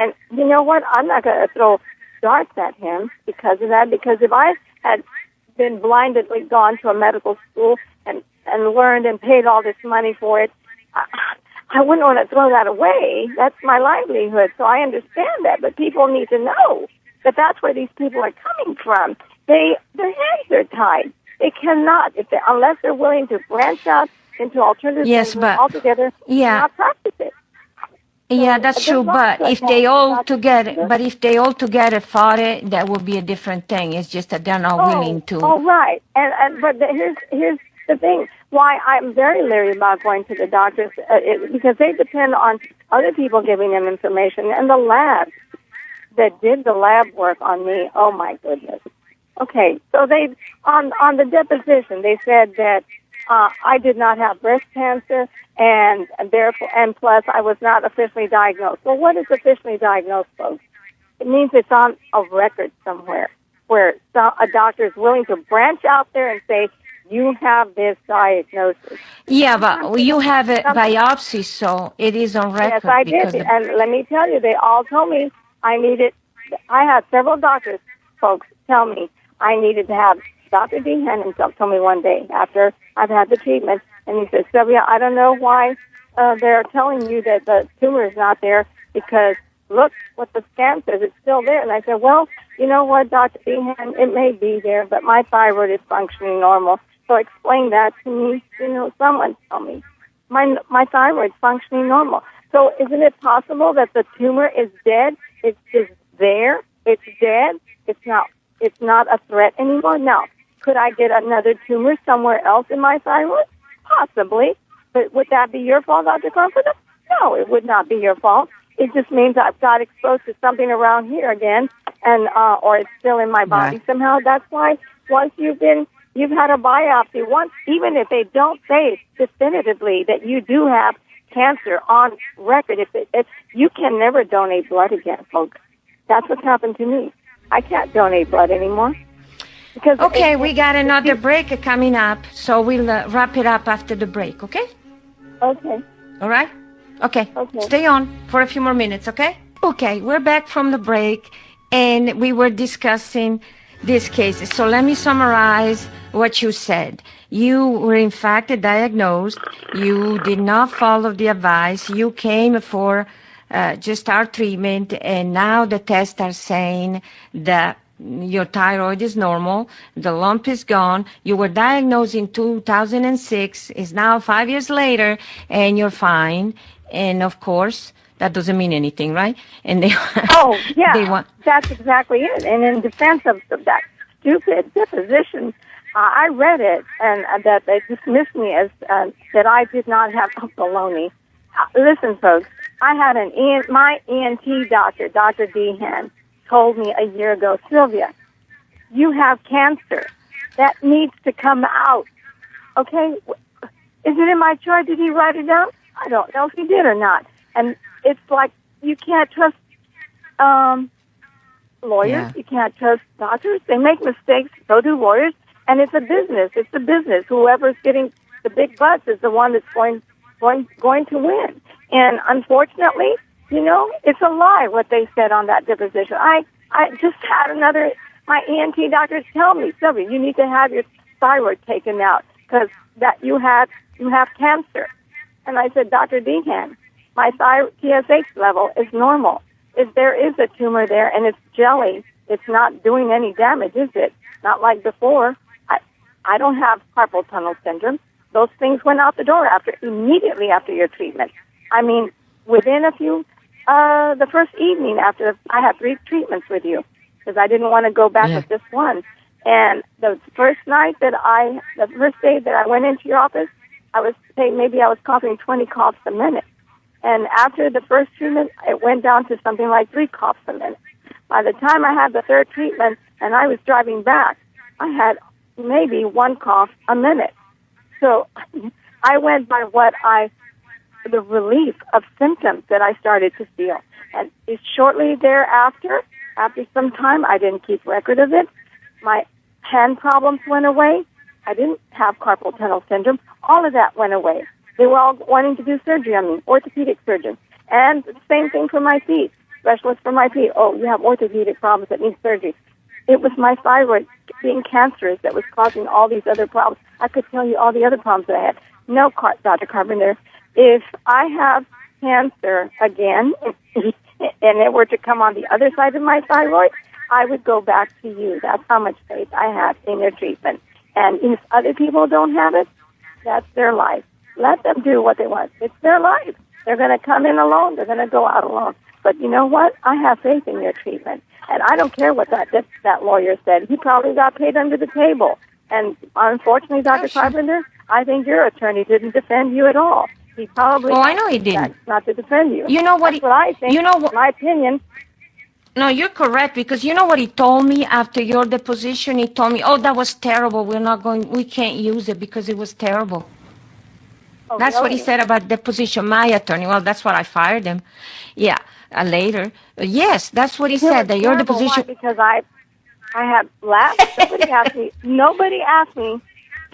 And you know what? I'm not going to throw darts at him because of that, because if I had been blindly gone to a medical school and learned and paid all this money for it, I wouldn't want to throw that away. That's my livelihood, so I understand that. But people need to know that that's where these people are coming from. Their hands are tied. They cannot, unless they're willing to branch out into alternative altogether, not practice it. Yeah, that's true. But if they all together fought it, that would be a different thing. It's just that they're not willing to. Oh, right. But here's the thing. Why I'm very leery about going to the doctors because they depend on other people giving them information, and the labs that did the lab work on me. Oh my goodness. Okay, so they on the deposition they said that I did not have breast cancer, and therefore, and plus I was not officially diagnosed. Well, what is officially diagnosed, folks? It means it's on a record somewhere where a doctor is willing to branch out there and say, you have this diagnosis. Yeah, but you have a biopsy, so it is on record. Yes, I did. And let me tell you, they all told me I had several doctors, folks, tell me I needed to have Dr. Dehan himself told me one day after I've had the treatment, and he said, Sylvia, I don't know why they're telling you that the tumor is not there, because look what the scan says, it's still there. And I said, well, you know what, Dr. Dehan, it may be there, but my thyroid is functioning normal. So explain that to me. You know, someone tell me. My thyroid's functioning normal. So isn't it possible that the tumor is dead? It's just there. It's dead. It's not a threat anymore. Now, could I get another tumor somewhere else in my thyroid? Possibly. But would that be your fault, Dr. Carpenter? No, it would not be your fault. It just means I've got exposed to something around here again, and or it's still in my body somehow. That's why once you've had a biopsy, even if they don't say definitively that you do have cancer on record, if you can never donate blood again, folks. That's what happened to me. I can't donate blood anymore. Okay, we got another break coming up, so we'll wrap it up after the break, okay? Okay. All right? Okay. Stay on for a few more minutes, okay? Okay, we're back from the break, and we were discussing these cases. So let me summarize what you said. You were in fact diagnosed. You did not follow the advice. You came for just our treatment, and now the tests are saying that your thyroid is normal, the lump is gone. You were diagnosed in 2006. It's now 5 years later, and you're fine. And of course, that doesn't mean anything, right? And they that's exactly it. And in defense of that stupid deposition, I read it, and that they dismissed me as that I did not have baloney. Listen, folks, I had my ENT doctor, Dr. Dehan, told me a year ago, Sylvia, you have cancer. That needs to come out. Okay? Is it in my chart? Did he write it down? I don't know if he did or not. And it's like you can't trust lawyers. Yeah. You can't trust doctors. They make mistakes. So do lawyers. And it's a business. It's a business. Whoever's getting the big bucks is the one that's going to win. And unfortunately, you know, it's a lie what they said on that deposition. I just had my ENT doctors tell me, Sylvia, you need to have your thyroid taken out because that you have cancer. And I said, Dr. Dehan, my thyroid TSH level is normal. If there is a tumor there and it's jelly, it's not doing any damage, is it? Not like before. I don't have carpal tunnel syndrome. Those things went out the door immediately after your treatment. I mean, within the first evening after I had 3 treatments with you, because I didn't want to go back with just one. And the first day that I went into your office, I was coughing 20 coughs a minute. And after the first treatment, it went down to something like 3 coughs a minute. By the time I had the 3rd treatment and I was driving back, I had maybe 1 cough a minute. So I went by the relief of symptoms that I started to feel. And shortly thereafter, after some time, I didn't keep record of it. My hand problems went away. I didn't have carpal tunnel syndrome. All of that went away. They were all wanting to do surgery on me, orthopedic surgeons. And the same thing for my feet. specialist for my feet. Oh, you have orthopedic problems that need surgery. It was my thyroid being cancerous that was causing all these other problems. I could tell you all the other problems that I had. No, Dr. Carpenter, if I have cancer again, and it were to come on the other side of my thyroid, I would go back to you. That's how much faith I have in your treatment. And if other people don't have it, that's their life. Let them do what they want. It's their life. They're going to come in alone. They're going to go out alone. But you know what? I have faith in your treatment. And I don't care what that lawyer said. He probably got paid under the table. And unfortunately, Dr. Carpenter, I think your attorney didn't defend you at all. He probably... Oh, I know he didn't. Not to defend you. You know what? That's what I think. You know what? My opinion. No, you're correct, because you know what he told me after your deposition? He told me, oh, that was terrible. We can't use it because it was terrible. Oh, that's really? What he said about deposition, my attorney. Well, that's what I fired him. Yeah, later. Yes, that's what he said, that your deposition... Why? Because I have labs. Nobody asked me,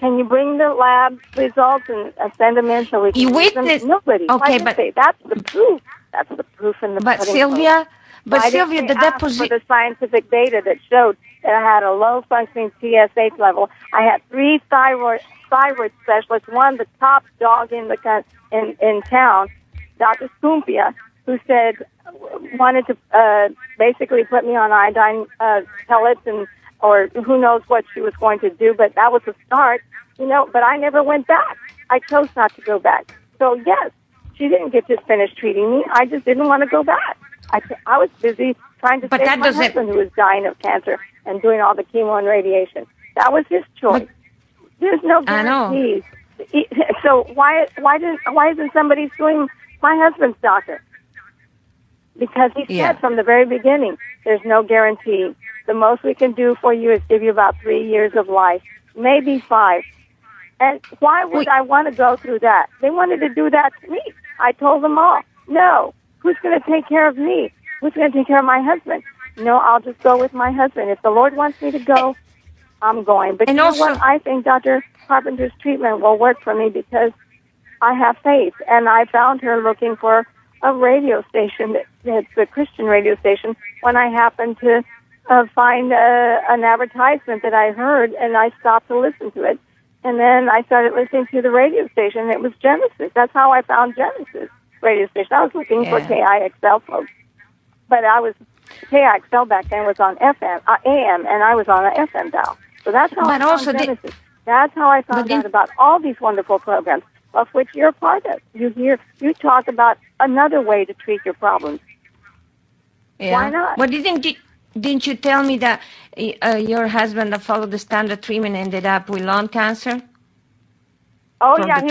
can you bring the lab results and send them in so we can use them? Nobody. Okay, but... That's the proof. That's the proof in the But Sylvia... But Sylvia, the deposition... for the scientific data that showed that I had a low-functioning TSH level. I had 3 thyroid specialists, one the top dog in town, Dr. Skumpia, who wanted to basically put me on iodine pellets or who knows what she was going to do, but that was a start, but I never went back. I chose not to go back. So yes, she didn't get to finish treating me. I just didn't want to go back. I was busy trying to save my husband who was dying of cancer and doing all the chemo and radiation. That was his choice. There's no guarantees. So why isn't somebody suing my husband's doctor? Because he said from the very beginning, there's no guarantee. The most we can do for you is give you about 3 years of life, maybe 5. And why would I want to go through that? They wanted to do that to me. I told them all, no. Who's going to take care of me? Who's going to take care of my husband? No, I'll just go with my husband. If the Lord wants me to go, I'm going. But you know what? I think Dr. Carpenter's treatment will work for me because I have faith. And I found her looking for a radio station, that's a Christian radio station, when I happened to find an advertisement that I heard, and I stopped to listen to it. And then I started listening to the radio station, and it was Genesis. That's how I found Genesis radio station. I was looking for KIXL folks, but KIXL back then was on FM, AM, and I was on an FM dial. So that's how I found Genesis. That's how I found out about all these wonderful programs, of which you're part of. You talk about another way to treat your problems. Yeah. Why not? Well, didn't you tell me that your husband that followed the standard treatment ended up with lung cancer? Oh, yeah. He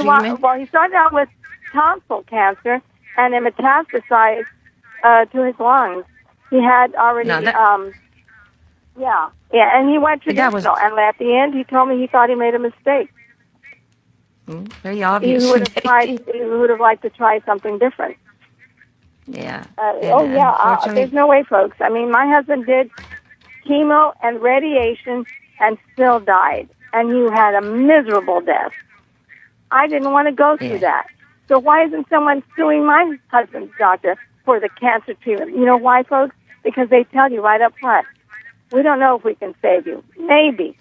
started out with tonsil cancer, and it metastasized to his lungs. He had already, and he went traditional, and at the end, he told me he thought he made a mistake. Very obvious. He would have liked to try something different. Yeah. There's no way, folks. I mean, my husband did chemo and radiation and still died, and he had a miserable death. I didn't want to go through that. So why isn't someone suing my husband's doctor for the cancer treatment? You know why, folks? Because they tell you right up front, we don't know if we can save you. Maybe.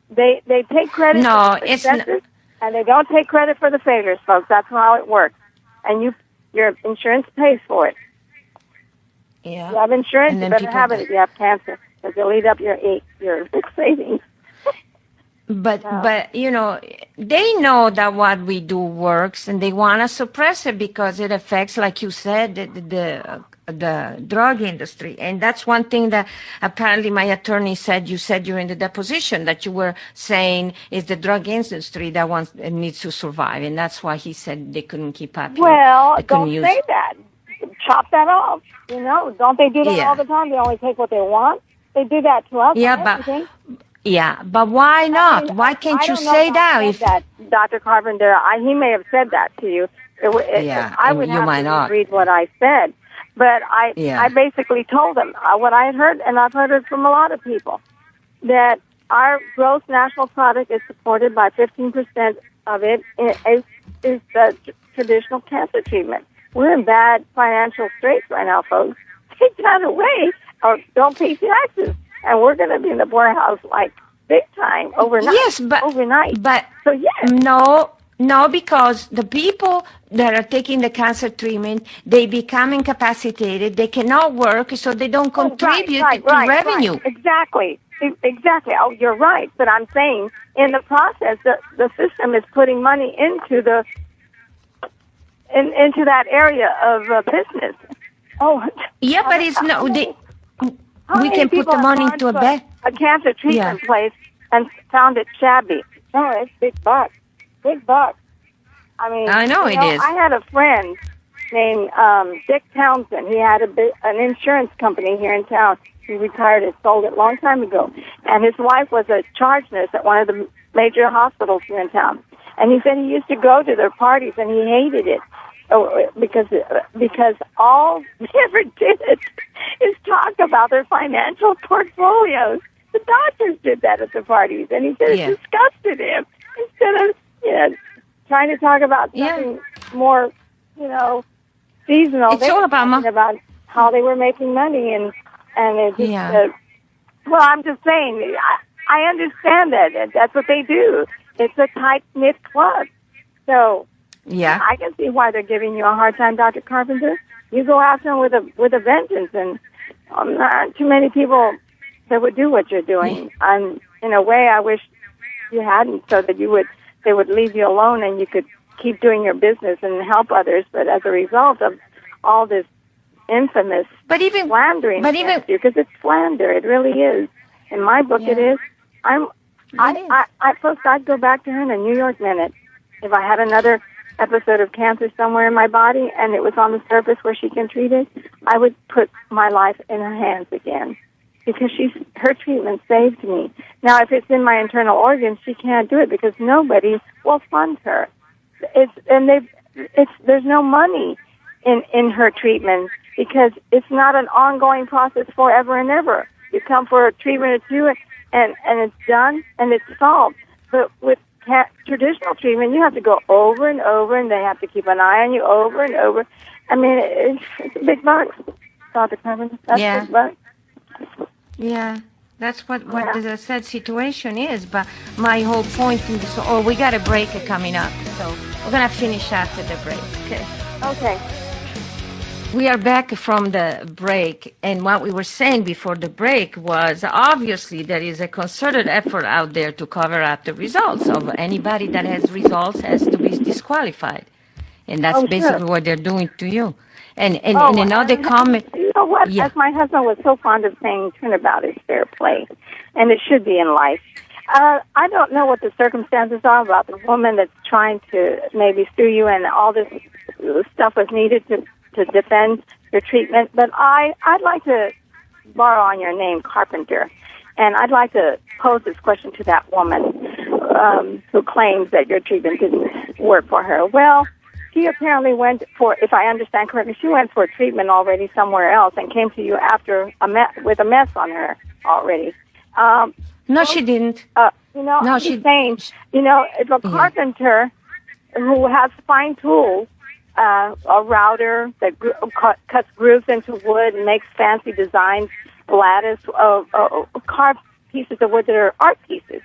They take credit for the successes, and they don't take credit for the failures, folks. That's how it works. And your insurance pays for it. Yeah. You have insurance, you better have it if you have cancer, because it'll eat up your savings. But they know that what we do works, and they want to suppress it because it affects, like you said, the drug industry. And that's one thing that apparently my attorney said, you said during the deposition, that you were saying is the drug industry that needs to survive. And that's why he said they couldn't keep up. Well, don't say that. Chop that off. Don't they do that all the time? They only take what they want. They do that to us. But why not? Why can't you say that? Dr. Carpenter, he may have said that to you. I would have to read what I said. But I basically told him what I had heard, and I've heard it from a lot of people, that our gross national product is supported by 15% of it is the traditional cancer treatment. we're in bad financial straits right now, folks. Take that away or don't pay taxes. And we're going to be in the poorhouse like big time overnight. Yes, but overnight. But so yes. No, because the people that are taking the cancer treatment, they become incapacitated. They cannot work, so they don't contribute to revenue. Right. Exactly. Oh, you're right. But I'm saying in the process, the system is putting money into into that area of business. Oh, yeah, but it's no. We can put the money into a cancer treatment place and found it shabby. No, it's big bucks. Big bucks. I mean, I know it is. I had a friend named Dick Townsend. He had an insurance company here in town. He retired and sold it a long time ago. And his wife was a charge nurse at one of the major hospitals here in town. And he said he used to go to their parties and he hated it because all they ever did is talk about their financial portfolios. The doctors did that at the parties, and he said it disgusted him. Instead of trying to talk about something more, seasonal. It's all about how they were making money, and it just. Well, I'm just saying, I understand that. That's what they do. It's a tight-knit club. So I can see why they're giving you a hard time, Dr. Carpenter. You go after them with a vengeance, and not too many people that would do what you're doing. And in a way, I wish you hadn't, so that they would leave you alone and you could keep doing your business and help others. But as a result of all this infamous slandering, because it's slander, it really is. In my book, it is. I'd go back to her in a New York minute if I had another episode of cancer somewhere in my body and it was on the surface where she can treat it. I would put my life in her hands again because her treatment saved me. Now, if it's in my internal organs, she can't do it because nobody will fund her. There's no money in her treatment because it's not an ongoing process forever and ever. You come for a treatment or two and it's done and it's solved. But with traditional treatment, you have to go over and over, and they have to keep an eye on you over and over. I mean, it's a big bucks, Dr. Carpenter. That's big bucks. Yeah, that's what the sad situation is. But my whole point is, we got a break coming up, so we're gonna finish after the break. Okay. We are back from the break, and what we were saying before the break was obviously there is a concerted effort out there to cover up the results of anybody that has results has to be disqualified, and that's basically what they're doing to you. And another comment. You know what? Yeah. As my husband was so fond of saying, turnabout is fair play, and it should be in life. I don't know what the circumstances are about the woman that's trying to maybe sue you, and all this stuff was needed to defend your treatment, but I'd like to borrow on your name, Carpenter, and I'd like to pose this question to that woman who claims that your treatment didn't work for her. Well, she apparently went for, if I understand correctly, she went for treatment already somewhere else and came to you after with a mess on her already. No, she didn't. No, she's saying, if a carpenter who has fine tools, a router that cuts grooves into wood and makes fancy designs, lattice, carved pieces of wood that are art pieces.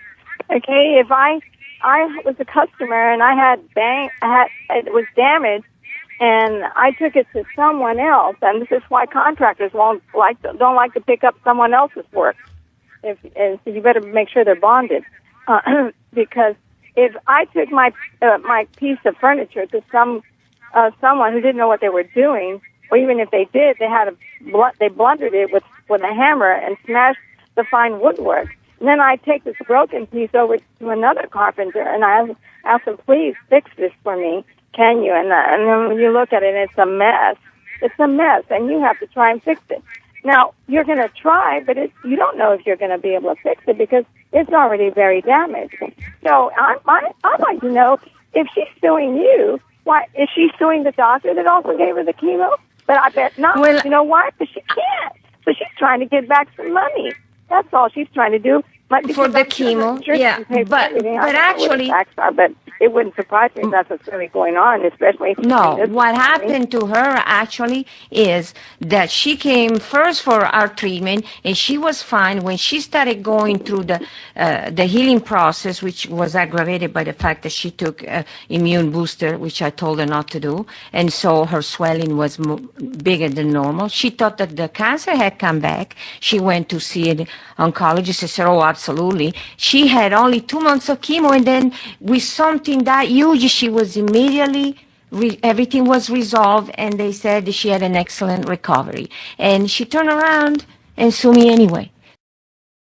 Okay, if I was a customer and it was damaged, and I took it to someone else, and this is why contractors don't like to pick up someone else's work. So you better make sure they're bonded, because if I took my piece of furniture to someone who didn't know what they were doing, or even if they did, they blundered it with a hammer and smashed the fine woodwork. And then I take this broken piece over to another carpenter, and I ask them, please fix this for me, can you? And then when you look at it, it's a mess. It's a mess, and you have to try and fix it. Now, you're going to try, but you don't know if you're going to be able to fix it because it's already very damaged. So I'd like to know, if she's suing you, why is she suing the doctor that also gave her the chemo? But I bet not. Well, you know why? Because she can't. So she's trying to get back some money. That's all she's trying to do. for the chemo. Yeah, but actually, but it wouldn't surprise me if that's what's really going on, especially. No, what happened to her actually is that she came first for our treatment, and she was fine. When she started going through the healing process, which was aggravated by the fact that she took immune booster, which I told her not to do, and so her swelling was bigger than normal. She thought that the cancer had come back. She went to see an oncologist and said, oh, absolutely. She had only 2 months of chemo, and then with something that huge, she was immediately, everything was resolved, and they said she had an excellent recovery. And she turned around and sued me anyway.